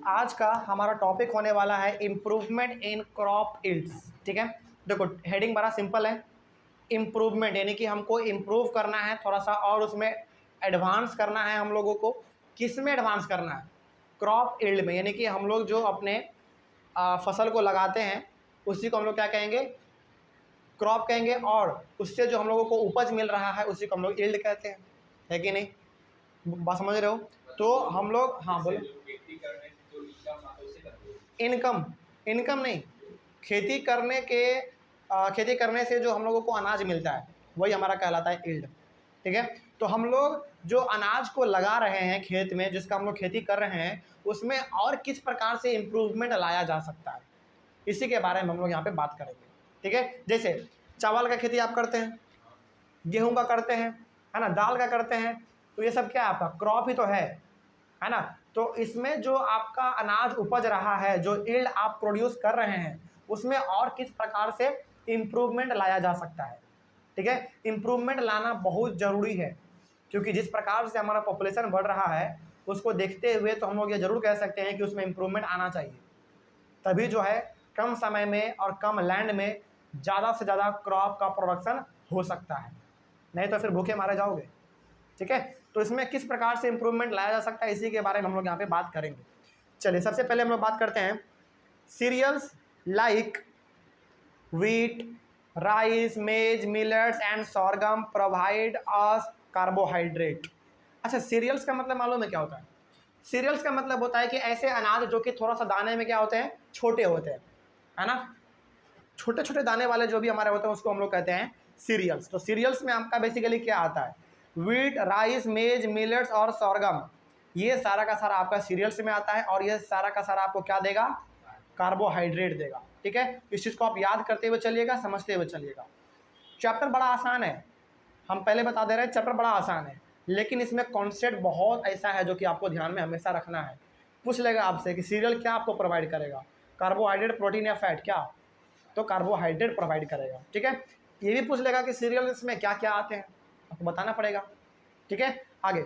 आज का हमारा टॉपिक होने वाला है इम्प्रूवमेंट इन क्रॉप यील्ड्स। ठीक है, देखो हेडिंग बड़ा सिंपल है, इम्प्रूवमेंट यानी कि हमको इम्प्रूव करना है थोड़ा सा और उसमें एडवांस करना है हम लोगों को। किस में एडवांस करना है? क्रॉप यील्ड में, यानी कि हम लोग जो अपने फसल को लगाते हैं उसी को हम लोग क्या कहेंगे? क्रॉप कहेंगे, और उससे जो हम लोगों को उपज मिल रहा है उसी को हम लोग यील्ड कहते हैं, है कि नहीं? बात समझ रहे हो? तो हम लोग, हाँ बोलो। इनकम, इनकम नहीं, खेती करने के खेती करने से जो हम लोगों को अनाज मिलता है वही हमारा कहलाता है यील्ड। ठीक है, तो हम लोग जो अनाज को लगा रहे हैं खेत में, जिसका हम लोग खेती कर रहे हैं, उसमें और किस प्रकार से इम्प्रूवमेंट लाया जा सकता है, इसी के बारे में हम लोग यहाँ पे बात करेंगे। ठीक है, जैसे चावल का खेती आप करते हैं, गेहूं का करते हैं, है ना, दाल का करते हैं, तो ये सब क्या है? आपका क्रॉप ही तो है ना। तो इसमें जो आपका अनाज उपज रहा है, जो यील्ड आप प्रोड्यूस कर रहे हैं, उसमें और किस प्रकार से इम्प्रूवमेंट लाया जा सकता है। ठीक है, इम्प्रूवमेंट लाना बहुत ज़रूरी है, क्योंकि जिस प्रकार से हमारा पॉपुलेशन बढ़ रहा है उसको देखते हुए तो हम लोग ये ज़रूर कह सकते हैं कि उसमें इम्प्रूवमेंट आना चाहिए। तभी जो है कम समय में और कम लैंड में ज़्यादा से ज़्यादा क्रॉप का प्रोडक्शन हो सकता है, नहीं तो फिर भूखे मारे जाओगे। ठीक है, तो इसमें किस प्रकार से इम्प्रूवमेंट लाया जा सकता है, इसी के बारे में हम लोग यहाँ पे बात करेंगे। चलिए, सबसे पहले हम लोग बात करते हैं सीरियल्स लाइक wheat, राइस, मेज, millets and sorghum provide us carbohydrate. अच्छा, सीरियल्स का मतलब मालूम है क्या होता है? सीरियल्स का मतलब होता है कि ऐसे अनाज जो कि थोड़ा सा दाने में क्या होते हैं? छोटे होते हैं, है ना। छोटे छोटे दाने वाले जो भी हमारे होते हैं उसको हम लोग कहते हैं सीरियल्स। तो सीरियल्स में आपका बेसिकली क्या आता है? व्हीट, राइस, मेज, मिलेट्स और sorghum, ये सारा का सारा आपका सीरियल्स में आता है, और ये सारा का सारा आपको क्या देगा? कार्बोहाइड्रेट देगा। ठीक है, इस चीज़ को आप याद करते हुए चलिएगा, समझते हुए चलिएगा। चैप्टर बड़ा आसान है, हम पहले बता दे रहे हैं, चैप्टर बड़ा आसान है, लेकिन इसमें कॉन्सेप्ट बहुत ऐसा है जो कि आपको ध्यान में हमेशा रखना है। पूछ लेगा आपसे कि सीरियल क्या आपको प्रोवाइड करेगा? कार्बोहाइड्रेट, प्रोटीन या फैट? क्या? तो कार्बोहाइड्रेट प्रोवाइड करेगा। ठीक है, ये भी पूछ लेगा कि सीरियल्स में क्या क्या आते हैं, आपको बताना पड़ेगा। ठीक है, आगे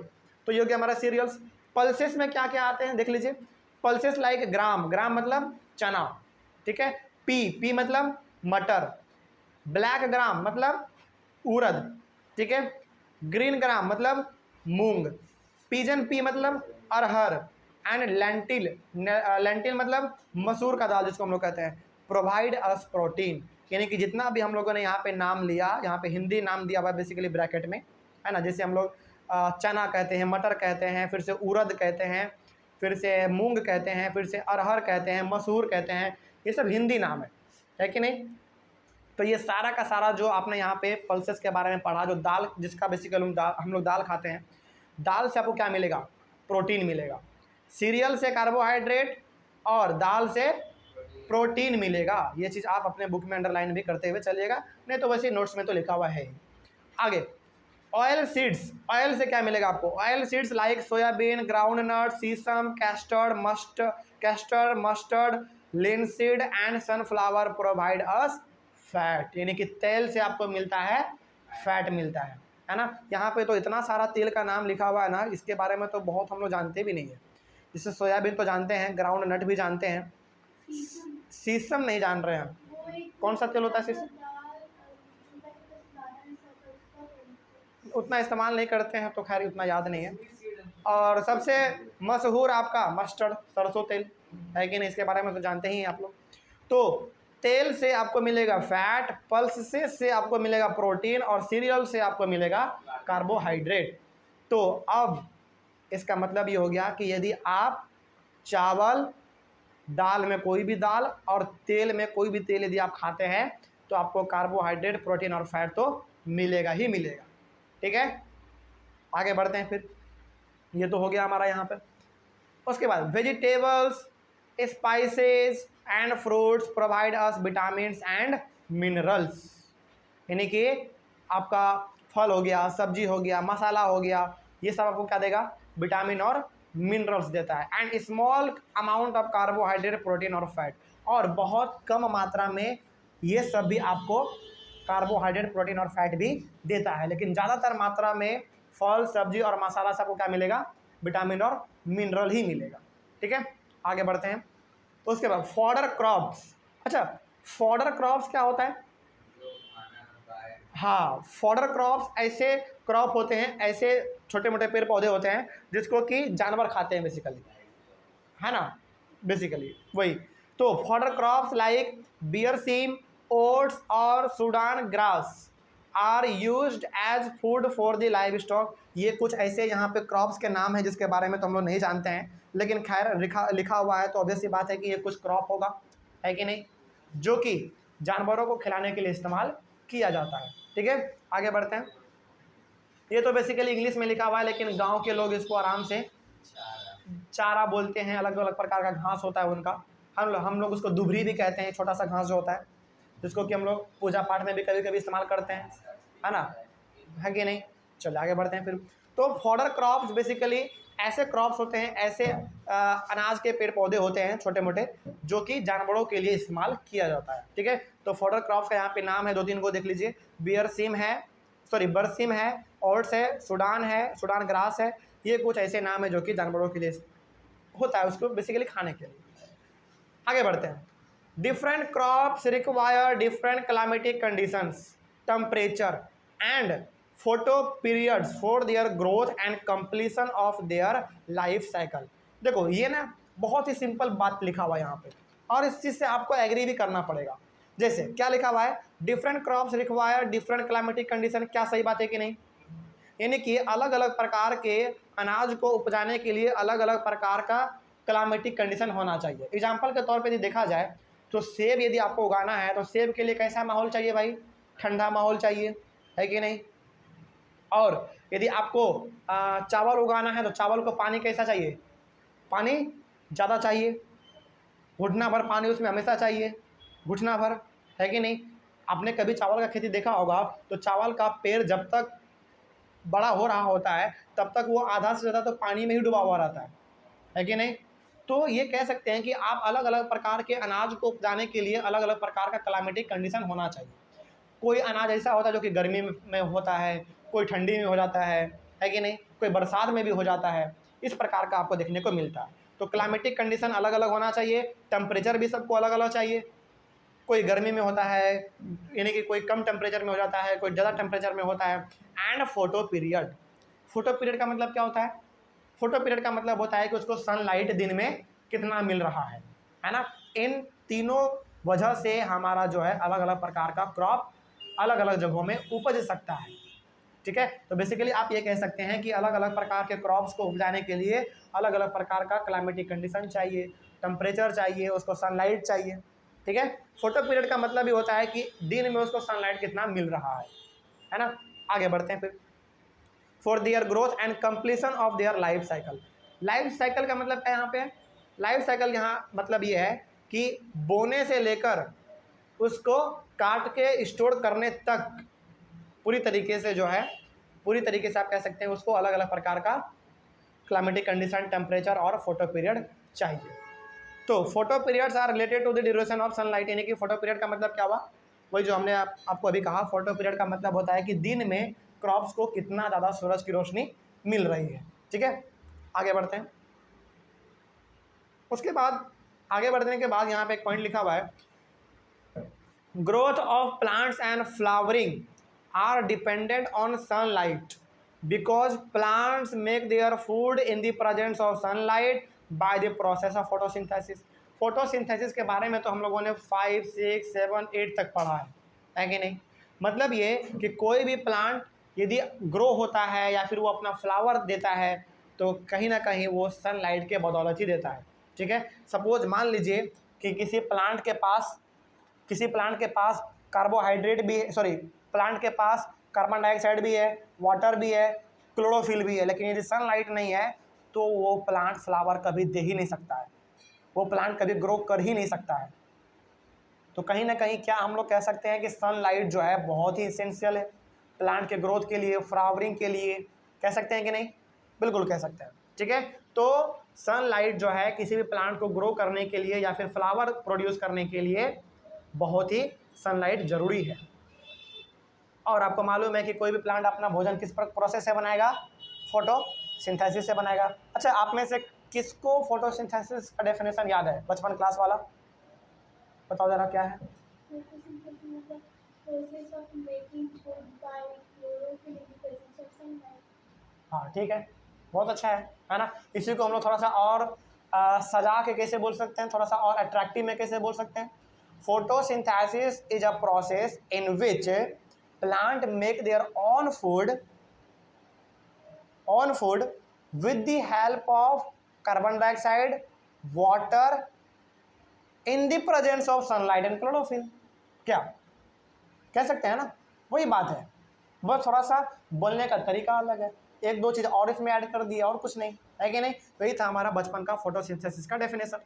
तो ये हो गया हमारा सीरियल्स। पल्सेस में क्या क्या आते हैं देख लीजिए। पल्सेस लाइक ग्राम, ग्राम मतलब चना। ठीक है, पी मतलब मटर, ब्लैक ग्राम मतलब उड़द। ठीक है, ग्रीन ग्राम मतलब मूंग, पिजन पी मतलब अरहर, एंड लेंटिल, लेंटिल मतलब मसूर का दाल जिसको हम लोग कहते हैं, प्रोवाइड अस प्रोटीन। यानी कि जितना भी हम लोगों ने यहाँ पे नाम लिया, यहाँ पे हिंदी नाम दिया हुआ है बेसिकली ब्रैकेट में, है ना। जैसे हम लोग चना कहते हैं, मटर कहते हैं, फिर से उड़द कहते हैं, फिर से मूंग कहते हैं, फिर से अरहर कहते हैं, मसूर कहते हैं, ये सब हिंदी नाम है कि नहीं। तो ये सारा का सारा जो आपने यहाँ पे पल्सेस के बारे में पढ़ा, जो दाल जिसका बेसिकली हम लोग दाल खाते हैं, दाल से आपको क्या मिलेगा? प्रोटीन मिलेगा। सीरियल से कार्बोहाइड्रेट और दाल से प्रोटीन मिलेगा। ये चीज़ आप अपने बुक में अंडरलाइन भी करते हुए चलिएगा, नहीं तो वैसे नोट्स में तो लिखा हुआ है ही। आगे ऑयल सीड्स, ऑयल से क्या मिलेगा आपको? Oil seeds like soybean, groundnut, sesame, castor, mustard, linseed and sunflower provide us fat. यानी कि तेल से आपको मिलता है फैट मिलता है ना। यहाँ पे तो इतना सारा तेल का नाम लिखा हुआ है ना, इसके बारे में तो बहुत हम लोग जानते भी नहीं है। जैसे सोयाबीन तो जानते हैं, ग्राउंड नट भी जानते हैं, सीसम नहीं जान रहे हैं। कौन सा तेल होता है सीसम? उतना इस्तेमाल नहीं करते हैं तो खैर उतना याद नहीं है। और सबसे मशहूर आपका मस्टर्ड, सरसों तेल, है कि नहीं? इसके बारे में तो जानते ही हैं आप लोग। तो तेल से आपको मिलेगा फैट, पल्स से आपको मिलेगा प्रोटीन, और सीरियल से आपको मिलेगा कार्बोहाइड्रेट। तो अब इसका मतलब ये हो गया कि यदि आप चावल, दाल में कोई भी दाल और तेल में कोई भी तेल यदि आप खाते हैं तो आपको कार्बोहाइड्रेट, प्रोटीन और फैट तो मिलेगा ही मिलेगा। ठीक है, आगे बढ़ते हैं। फिर ये तो हो गया हमारा यहाँ पे। उसके बाद vegetables, spices and fruits provide us vitamins and minerals. यानी कि आपका फल हो गया, सब्जी हो गया, मसाला हो गया, ये सब आपको क्या देगा? विटामिन और मिनरल्स देता है। And small amount of carbohydrate, protein और फैट, और बहुत कम मात्रा में ये सब भी आपको कार्बोहाइड्रेट, प्रोटीन और फैट भी देता है। लेकिन ज़्यादातर मात्रा में फल, सब्जी और मसाला सबको क्या मिलेगा? विटामिन और मिनरल ही मिलेगा। ठीक है, आगे बढ़ते हैं। उसके बाद फॉडर क्रॉप्स। अच्छा, फॉडर क्रॉप्स क्या होता है? हाँ, फॉडर क्रॉप्स ऐसे क्रॉप होते हैं, ऐसे छोटे मोटे पेड़ पौधे होते हैं जिसको कि जानवर खाते हैं बेसिकली, है ना, बेसिकली वही। तो fodder crops like berseem, oats और Sudan grass are used as food for the livestock. ये कुछ ऐसे यहाँ पे क्रॉप्स के नाम हैं जिसके बारे में तो हम लोग नहीं जानते हैं, लेकिन खैर लिखा हुआ है तो ऑब्वियस सी बात है कि ये कुछ क्रॉप होगा, है कि नहीं, जो कि जानवरों को खिलाने के लिए इस्तेमाल किया जाता है। ठीक है, आगे बढ़ते हैं। ये तो बेसिकली इंग्लिश में लिखा हुआ है, लेकिन गांव के लोग इसको आराम से चारा बोलते हैं। अलग अलग प्रकार का घास होता है उनका, हम लोग उसको दुबरी भी कहते हैं, छोटा सा घास जो होता है, जिसको कि हम लोग पूजा पाठ में भी कभी कभी इस्तेमाल करते हैं, है ना, है कि नहीं। चलिए आगे बढ़ते हैं फिर। तो फॉडर क्रॉप्स बेसिकली ऐसे क्रॉप्स होते हैं, ऐसे अनाज के पेड़ पौधे होते हैं छोटे मोटे, जो कि जानवरों के लिए इस्तेमाल किया जाता है। ठीक है, तो फॉडर क्रॉप्स का यहाँ पे नाम है, 2-3 को देख लीजिए। बरसीम है, ओट्स है, सूडान ग्रास है। ये कुछ ऐसे नाम है जो कि जानवरों के लिए होता है, उसको बेसिकली खाने के लिए। आगे बढ़ते हैं। Different crops require different climatic conditions, temperature and photo periods for their growth and completion of their life cycle. देखो ये ना बहुत ही सिंपल बात लिखा हुआ है यहाँ पे, और इस चीज़ से आपको एग्री भी करना पड़ेगा। जैसे क्या लिखा हुआ है, different crops require different climatic condition. क्या सही बात है कि नहीं? यानी कि अलग अलग प्रकार के अनाज को उपजाने के लिए अलग अलग प्रकार का क्लाइमेटिक कंडीशन होना चाहिए। एग्जाम्पल के तौर पे यदि देखा जाए तो सेब यदि आपको उगाना है तो सेब के लिए कैसा माहौल चाहिए भाई? ठंडा माहौल चाहिए, है कि नहीं। और यदि आपको चावल उगाना है तो चावल को पानी कैसा चाहिए? पानी ज़्यादा चाहिए, घुटना भर पानी उसमें हमेशा चाहिए, घुटना भर, है कि नहीं। आपने कभी चावल का खेती देखा होगा तो चावल का पेड़ जब तक बड़ा हो रहा होता है तब तक वो आधा से ज़्यादा तो पानी में ही डूबा हुआ रहता है कि नहीं। तो ये कह सकते हैं कि आप अलग अलग प्रकार के अनाज को उपजाने के लिए अलग अलग प्रकार का क्लाइमेटिक कंडीशन होना चाहिए। कोई अनाज ऐसा होता है जो कि गर्मी में होता है, कोई ठंडी में हो जाता है कि नहीं, कोई बरसात में भी हो जाता है। इस प्रकार का आपको देखने को मिलता है। तो क्लाइमेटिक कंडीशन अलग अलग होना चाहिए, टेम्परेचर भी सबको अलग अलग चाहिए। कोई गर्मी में होता है, यानी कि कोई कम टेम्परेचर में हो जाता है, कोई ज़्यादा टेम्परेचर में होता है। एंड फोटो पीरियड का मतलब क्या होता है? फोटो पीरियड का मतलब होता है कि उसको सनलाइट दिन में कितना मिल रहा है ना। इन तीनों वजह से हमारा जो है अलग अलग प्रकार का क्रॉप अलग अलग जगहों में उपज सकता है। ठीक है, तो बेसिकली आप ये कह सकते हैं कि अलग अलग प्रकार के क्रॉप्स को उपजाने के लिए अलग अलग प्रकार का क्लाइमेटिक कंडीशन चाहिए, टेम्परेचर चाहिए, उसको सनलाइट चाहिए। ठीक है, फोटो पीरियड का मतलब भी होता है कि दिन में उसको सनलाइट कितना मिल रहा है ना। आगे बढ़ते हैं फिर। For their growth and completion of their life cycle. Life cycle का मतलब क्या यहाँ पे? लाइफ साइकिल यहाँ मतलब ये है कि बोने से लेकर उसको काट के स्टोर करने तक पूरी तरीके से जो है, पूरी तरीके से आप कह सकते हैं उसको अलग अलग प्रकार का क्लाइमेटिक कंडीशन, टेम्परेचर और फोटो पीरियड चाहिए। तो photoperiods are related to the duration of sunlight. यानी कि फोटो पीरियड का मतलब क्या हुआ? वही जो हमने आपको अभी कहा, फोटो पीरियड का मतलब होता है कि दिन में क्रॉप्स को कितना ज़्यादा सूरज की रोशनी मिल रही है। ठीक है, आगे बढ़ते हैं। उसके बाद आगे बढ़ने के बाद यहाँ पे एक पॉइंट लिखा हुआ है, growth of plants and flowering are dependent on sunlight because plants make their food in the presence of sunlight by the process of photosynthesis. Photosynthesis के बारे में तो हम लोगों ने 5, 6, 7, 8 तक पढ़ा है कि नहीं। मतलब ये कि कोई भी प्लांट यदि ग्रो होता है या फिर वो अपना फ्लावर देता है तो कहीं ना कहीं वो सनलाइट के बदौलत ही देता है। ठीक है, सपोज मान लीजिए कि किसी प्लांट के पास कार्बोहाइड्रेट भी है, प्लांट के पास कार्बन डाइऑक्साइड भी है, वाटर भी है, क्लोरोफिल भी है, लेकिन यदि सनलाइट नहीं है तो वो प्लांट फ्लावर कभी दे ही नहीं सकता है, वो प्लांट कभी ग्रो कर ही नहीं सकता है। तो कहीं ना कहीं क्या हम लोग कह सकते हैं कि सनलाइट जो है बहुत ही इसेंशियल है प्लांट के ग्रोथ के लिए, फ्लावरिंग के लिए। कह सकते हैं कि नहीं? बिल्कुल कह सकते हैं। ठीक है, तो सनलाइट जो है किसी भी प्लांट को ग्रो करने के लिए या फिर फ्लावर प्रोड्यूस करने के लिए बहुत ही सनलाइट जरूरी है। और आपको मालूम है कि कोई भी प्लांट अपना भोजन किस प्रोसेस से बनाएगा? फोटोसिंथेसिस से बनाएगा। अच्छा, आप में से किसको फोटोसिंथेसिस का डेफिनेशन याद है बचपन क्लास वाला? बताओ जरा क्या है? हाँ ठीक है, बहुत अच्छा है ना। इसी को हम लोग थोड़ा सा और सजा के कैसे बोल सकते हैं, थोड़ा सा और अट्रैक्टिव में कैसे बोल सकते हैं? Photosynthesis is a process in which plant make their own food with the help of carbon dioxide, water in the presence of sunlight and chlorophyll। क्या कह सकते हैं ना, वही बात है, बस थोड़ा सा बोलने का तरीका अलग है, एक दो चीज़ और इसमें ऐड कर दिया और कुछ नहीं है कि नहीं। वही था हमारा बचपन का फोटोसिंथेसिस का डेफिनेशन।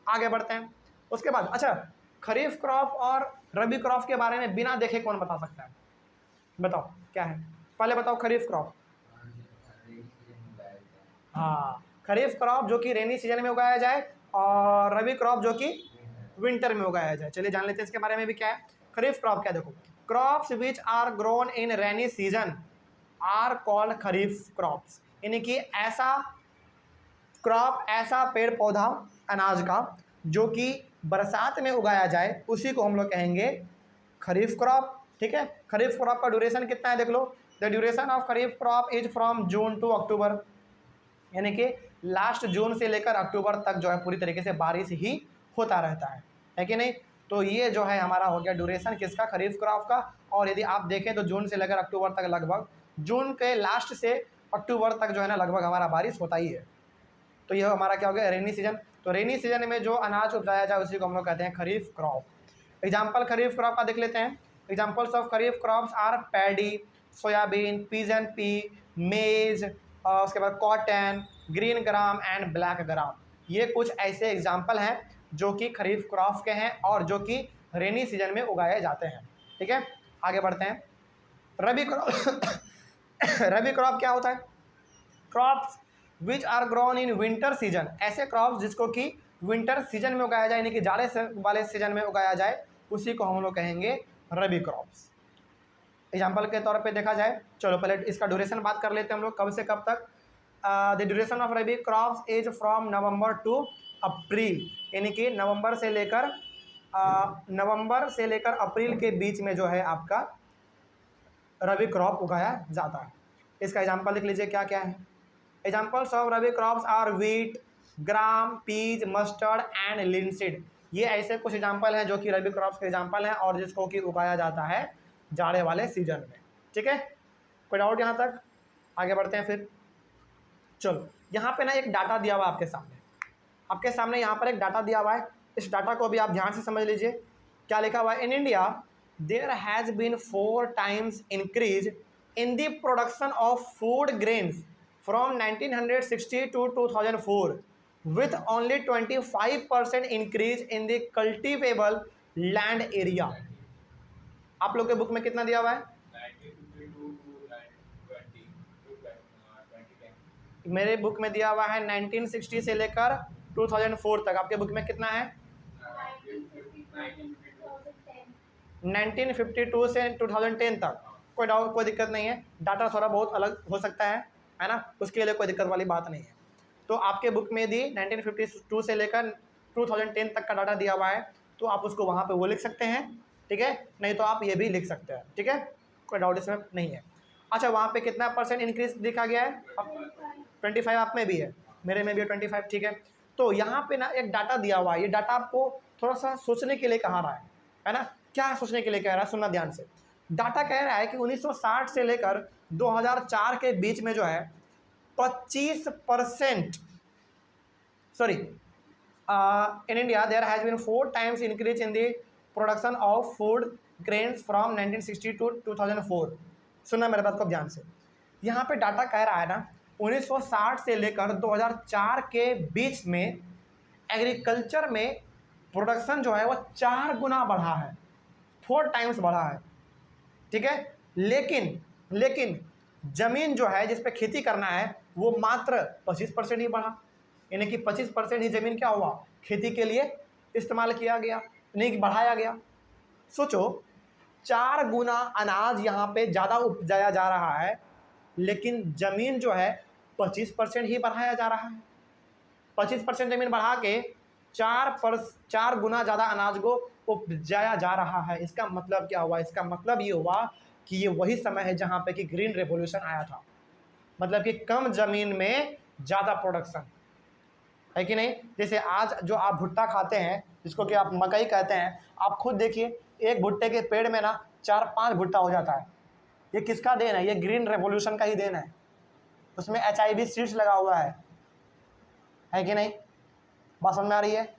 आगे बढ़ते हैं उसके बाद। अच्छा, खरीफ क्रॉप और रबी क्रॉप के बारे में बिना देखे कौन बता सकता है? बताओ क्या है, पहले बताओ खरीफ क्रॉप। हाँ, खरीफ क्रॉप जो कि रेनी सीजन में उगाया जाए और रबी क्रॉप जो कि विंटर में उगाया जाए। चलिए जान लेते हैं इसके बारे में भी क्या है। खरीफ क्रॉप क्या, देखो, crops which are grown in rainy season are called kharif crops. यानी कि ऐसा क्रॉप, ऐसा पेड़ पौधा अनाज का जो कि बरसात में उगाया जाए, उसी को हम लोग कहेंगे खरीफ क्रॉप। ठीक है, खरीफ क्रॉप का ड्यूरेशन कितना है देख लो। The duration of kharif crop is from June to October, यानी कि लास्ट जून से लेकर अक्टूबर तक जो है पूरी तरीके से बारिश ही होता रहता है कि नहीं। तो ये जो है हमारा हो गया ड्यूरेशन किसका, खरीफ क्रॉप का। और यदि आप देखें तो जून से लेकर अक्टूबर तक, लगभग जून के लास्ट से अक्टूबर तक जो है ना लगभग हमारा बारिश होता ही है। तो यह हमारा क्या हो गया, रेनी सीजन। तो रेनी सीजन में जो अनाज उपजाया जाए उसी को हम लोग कहते हैं kharif crop. Example kharif crop का देख लेते हैं। Examples of kharif crops are paddy, soybean, pigeon pea, maize, उसके बाद cotton, green gram and black gram. ये कुछ ऐसे एग्जाम्पल हैं जो कि खरीफ क्रॉप के हैं और जो कि रेनी सीजन में उगाए जाते हैं। ठीक है, आगे बढ़ते हैं। रबी क्रॉप रबी क्रॉप क्या होता है? Crops which are grown in winter season, ऐसे क्रॉप्स जिसको कि विंटर सीजन में उगाया जाए, यानी कि जाड़े वाले सीजन में उगाया जाए, उसी को हम लोग कहेंगे रबी क्रॉप्स। एग्जाम्पल के तौर पे देखा जाए, चलो पहले इसका ड्यूरेशन बात कर लेते हैं हम लोग, कब से कब तक। The duration of rabi crops is from November to April, यानी कि नवंबर से लेकर अप्रैल के बीच में जो है आपका रबी क्रॉप उगाया जाता है। इसका एग्जाम्पल लिख लीजिए क्या क्या है। Examples of rabi crops are wheat, gram, peas, mustard and linseed. ये ऐसे कुछ एग्जाम्पल हैं जो कि रबी क्रॉप्स के एग्जाम्पल हैं और जिसको कि उगाया जाता है जाड़े वाले सीजन में। ठीक है, कोई डाउट यहाँ तक? आगे बढ़ते हैं फिर। चलो, यहाँ पे ना एक डाटा दिया हुआ है आपके सामने यहाँ पर एक डाटा दिया हुआ है। इस डाटा को भी आप ध्यान से समझ लीजिए। क्या लिखा हुआ है? In India there has been 4 times increase in the production of food grains from 1960 to 2004 with only 25% increase in the cultivable land area. आप लोग के बुक में कितना दिया हुआ है? मेरे बुक में दिया हुआ है 1960 से लेकर 2004 तक। आपके बुक में कितना है? 1952 से 2010 तक। कोई डाउट, कोई दिक्कत नहीं है। डाटा थोड़ा बहुत अलग हो सकता है ना, उसके लिए कोई दिक्कत वाली बात नहीं है। तो आपके बुक में यदि 1952 से लेकर 2010 तक का डाटा दिया हुआ है तो आप उसको वहाँ पे वो लिख सकते हैं। ठीक है, नहीं तो आप ये भी लिख सकते हैं। ठीक है, कोई डाउट इसमें नहीं है। अच्छा, वहाँ पे कितना % इंक्रीज दिखा गया है? 25 आप में भी है, मेरे में भी है 25। ठीक है, तो यहाँ पे ना एक डाटा दिया हुआ है। ये डाटा आपको थोड़ा सा सोचने के लिए कहा रहा है ना। क्या सोचने के लिए कह रहा है, सुनना ध्यान से। डाटा कह रहा है कि 1960 से लेकर 2004 के बीच में जो है 25%, sorry, in India there has been 4 times increase in the production of food grains from 1960 to 2004। सुनना मेरे बात को ध्यान से। यहाँ पे डाटा कह रहा है ना 1960 से लेकर 2004 के बीच में एग्रीकल्चर में प्रोडक्शन जो है वो 4 गुना बढ़ा है, 4 times बढ़ा है। ठीक है, लेकिन जमीन जो है जिस पे खेती करना है वो मात्र 25% ही बढ़ा, यानी कि 25% ही जमीन क्या हुआ, खेती के लिए इस्तेमाल किया गया, नहीं कि बढ़ाया गया। सोचो, 4 गुना अनाज यहाँ पे ज़्यादा उपजाया जा रहा है, लेकिन जमीन जो है 25% ही बढ़ाया जा रहा है। 25% ज़मीन बढ़ा के 4 गुना ज़्यादा अनाज को उपजाया जा रहा है। इसका मतलब क्या हुआ? इसका मतलब ये हुआ कि ये वही समय है जहाँ पे कि ग्रीन रेवोल्यूशन आया था। मतलब कि कम ज़मीन में ज़्यादा प्रोडक्शन, है कि नहीं? जैसे आज जो आप भुट्टा खाते हैं, जिसको कि आप मकई कहते हैं, आप खुद देखिए एक भुट्टे के पेड़ में ना 4-5 भुट्टा हो जाता है। ये किसका देन है? ये ग्रीन रेवोल्यूशन का ही देन है। उसमें HIV सीड्स लगा हुआ है कि नहीं? बात समझ में आ रही है?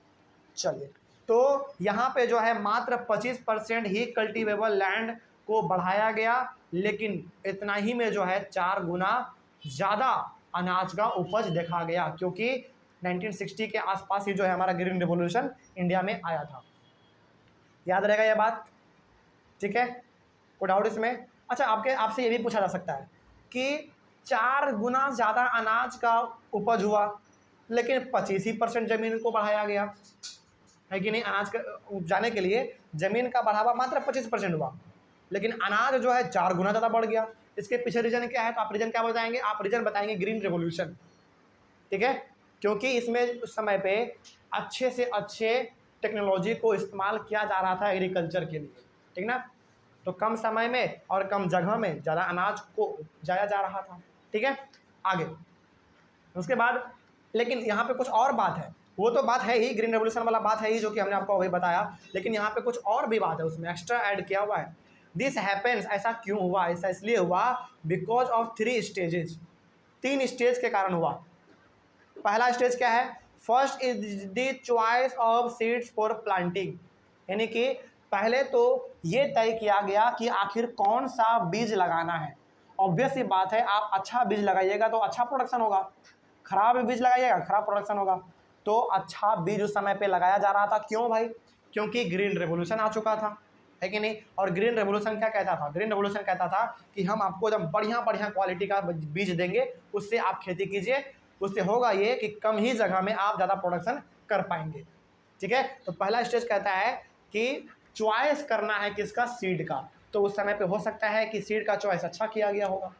चलिए, तो यहाँ पे जो है मात्र 25% ही कल्टीवेबल लैंड को बढ़ाया गया, लेकिन इतना ही में जो है 4 गुना ज़्यादा अनाज का उपज देखा गया, क्योंकि 1960 के आसपास ही जो है हमारा ग्रीन रेवोल्यूशन इंडिया में आया था। याद रहेगा ये बात? ठीक है, कोई डाउट इसमें? अच्छा, आपसे ये भी पूछा जा सकता है कि 4 गुना ज़्यादा अनाज का उपज हुआ, लेकिन 25% ज़मीन को बढ़ाया गया, है कि नहीं? अनाज का उपजाने के लिए ज़मीन का बढ़ावा मात्र 25% हुआ, लेकिन अनाज जो है 4 गुना ज़्यादा बढ़ गया। इसके पीछे रीज़न क्या है? तो आप रीज़न क्या बताएंगे? आप रीज़न बताएंगे ग्रीन रेवोल्यूशन, ठीक है? क्योंकि इसमें उस समय पे अच्छे से अच्छे टेक्नोलॉजी को इस्तेमाल किया जा रहा था एग्रीकल्चर के लिए, ठीक ना? तो कम समय में और कम जगह में ज़्यादा अनाज को उपजाया जा रहा था, ठीक है? आगे उसके बाद, लेकिन यहाँ पे कुछ और बात है। वो तो बात है ही, ग्रीन रेवोल्यूशन वाला बात है ही, जो कि हमने आपको अभी बताया, लेकिन यहाँ पे कुछ और भी बात है, उसमें एक्स्ट्रा ऐड किया हुआ है। दिस हैपेंस, ऐसा क्यों हुआ? ऐसा इसलिए हुआ बिकॉज ऑफ 3 स्टेजेस, 3 स्टेज के कारण हुआ। पहला स्टेज क्या है? First is the choice of seeds for planting, यानी कि पहले तो ये तय किया गया कि आखिर कौन सा बीज लगाना है। ऑब्वियस सी बात है, आप अच्छा बीज लगाइएगा तो अच्छा प्रोडक्शन होगा, खराब बीज लगाइएगा खराब प्रोडक्शन होगा। तो अच्छा बीज उस समय पे लगाया जा रहा था। क्यों भाई? क्योंकि ग्रीन रेवोल्यूशन आ चुका था, है कि नहीं? और ग्रीन रेवोल्यूशन क्या कहता था? ग्रीन रेवोल्यूशन कहता था कि हम आपको एकदम बढ़िया बढ़िया क्वालिटी का बीज देंगे, उससे आप खेती कीजिए, उससे होगा ये कि कम ही जगह में आप ज़्यादा प्रोडक्शन कर पाएंगे, ठीक है? तो पहला स्टेज कहता है कि चॉइस करना है किसका? सीड का। तो उस समय पे हो सकता है कि सीड का चॉइस अच्छा किया गया होगा,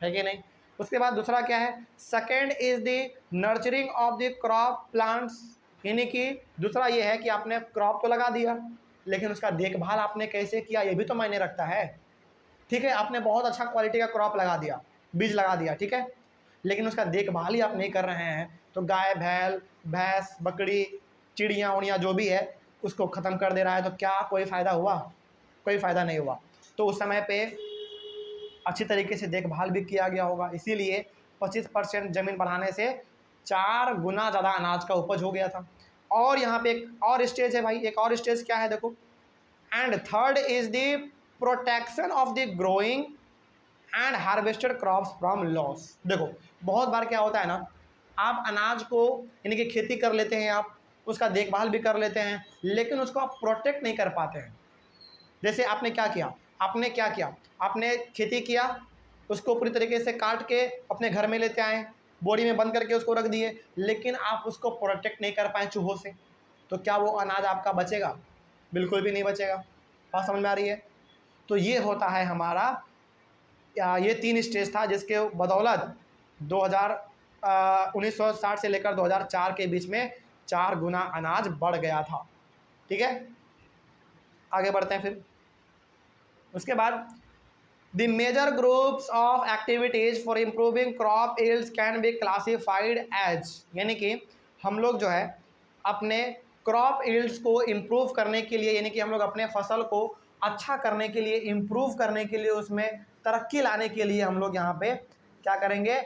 है कि नहीं? उसके बाद दूसरा क्या है? Second is the nurturing of the crop plants, यानी कि दूसरा ये है कि आपने क्रॉप तो लगा दिया, लेकिन उसका देखभाल आपने कैसे किया ये भी तो मायने रखता है, ठीक है? आपने बहुत अच्छा क्वालिटी का क्रॉप लगा दिया, बीज लगा दिया, ठीक है, लेकिन उसका देखभाल ही आप नहीं कर रहे हैं, तो गाय भैंस बकरी चिड़ियाँ उड़ियाँ जो भी है उसको ख़त्म कर दे रहा है, तो क्या कोई फ़ायदा हुआ? कोई फ़ायदा नहीं हुआ। तो उस समय पे अच्छी तरीके से देखभाल भी किया गया होगा, इसीलिए 25% ज़मीन बढ़ाने से 4 गुना ज़्यादा अनाज का उपज हो गया था। और यहाँ पे एक और स्टेज है भाई, एक और स्टेज क्या है देखो, and third is the protection of the growing and harvested crops from loss. देखो बहुत बार क्या होता है ना, आप अनाज को यानी कि खेती कर लेते हैं, आप उसका देखभाल भी कर लेते हैं, लेकिन उसको आप प्रोटेक्ट नहीं कर पाते हैं। जैसे आपने क्या किया, आपने खेती किया, उसको पूरी तरीके से काट के अपने घर में लेते आए, बोरी में बंद करके उसको रख दिए, लेकिन आप उसको प्रोटेक्ट नहीं कर पाए चूहों से, तो क्या वो अनाज आपका बचेगा? बिल्कुल भी नहीं बचेगा। बात समझ में आ रही है? तो ये होता है हमारा, ये 3 स्टेज था जिसके बदौलत 1960 से लेकर 2004 के बीच में 4 गुना अनाज बढ़ गया था, ठीक है? आगे बढ़ते हैं फिर। उसके बाद the major groups of activities for improving crop yields can be classified as, यानी कि हम लोग जो है अपने क्रॉप यील्ड्स को इम्प्रूव करने के लिए, यानी कि हम लोग अपने फसल को अच्छा करने के लिए, इम्प्रूव करने के लिए, उसमें तरक्की लाने के लिए हम लोग यहाँ पे क्या करेंगे?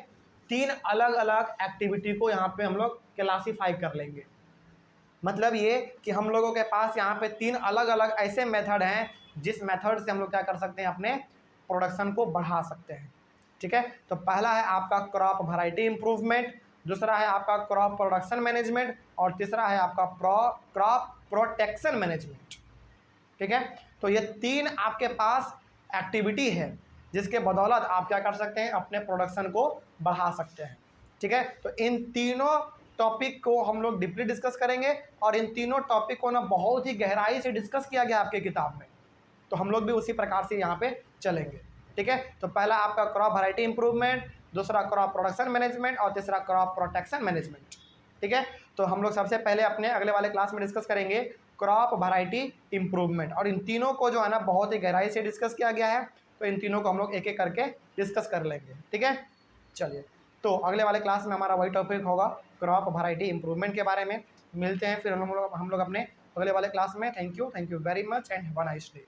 3 अलग अलग एक्टिविटी को यहाँ पे हम लोग क्लासीफाई कर लेंगे। मतलब ये कि हम लोगों के पास यहाँ पे 3 अलग अलग ऐसे मेथड हैं जिस मेथड से हम लोग क्या कर सकते हैं? अपने प्रोडक्शन को बढ़ा सकते हैं, ठीक है? तो पहला है आपका क्रॉप वैरायटी इम्प्रूवमेंट, दूसरा है आपका क्रॉप प्रोडक्शन मैनेजमेंट, और तीसरा है आपका क्रॉप प्रोटेक्शन मैनेजमेंट, ठीक है? तो ये 3 आपके पास एक्टिविटी है जिसके बदौलत आप क्या कर सकते हैं? अपने प्रोडक्शन को बढ़ा सकते हैं, ठीक है? तो इन तीनों टॉपिक को हम लोग डीपली डिस्कस करेंगे, और इन तीनों टॉपिक को ना बहुत ही गहराई से डिस्कस किया गया आपके किताब में, तो हम लोग भी उसी प्रकार से यहाँ पे चलेंगे, ठीक है? तो पहला आपका क्रॉप वैरायटी इंप्रूवमेंट, दूसरा क्रॉप प्रोडक्शन मैनेजमेंट, और तीसरा क्रॉप प्रोटेक्शन मैनेजमेंट, ठीक है। तो हम लोग सबसे पहले अपने अगले वाले क्लास में डिस्कस करेंगे क्रॉप वैरायटी इंप्रूवमेंट, और इन तीनों को जो है ना बहुत ही गहराई से डिस्कस किया गया है, तो इन तीनों को हम लोग एक एक करके डिस्कस कर लेंगे, ठीक है। चलिए, तो अगले वाले क्लास में हमारा वही टॉपिक होगा क्रॉप वैरायटी इंप्रूवमेंट के बारे में। मिलते हैं फिर हम लोग अपने अगले वाले क्लास में। Thank you very much and have a nice day.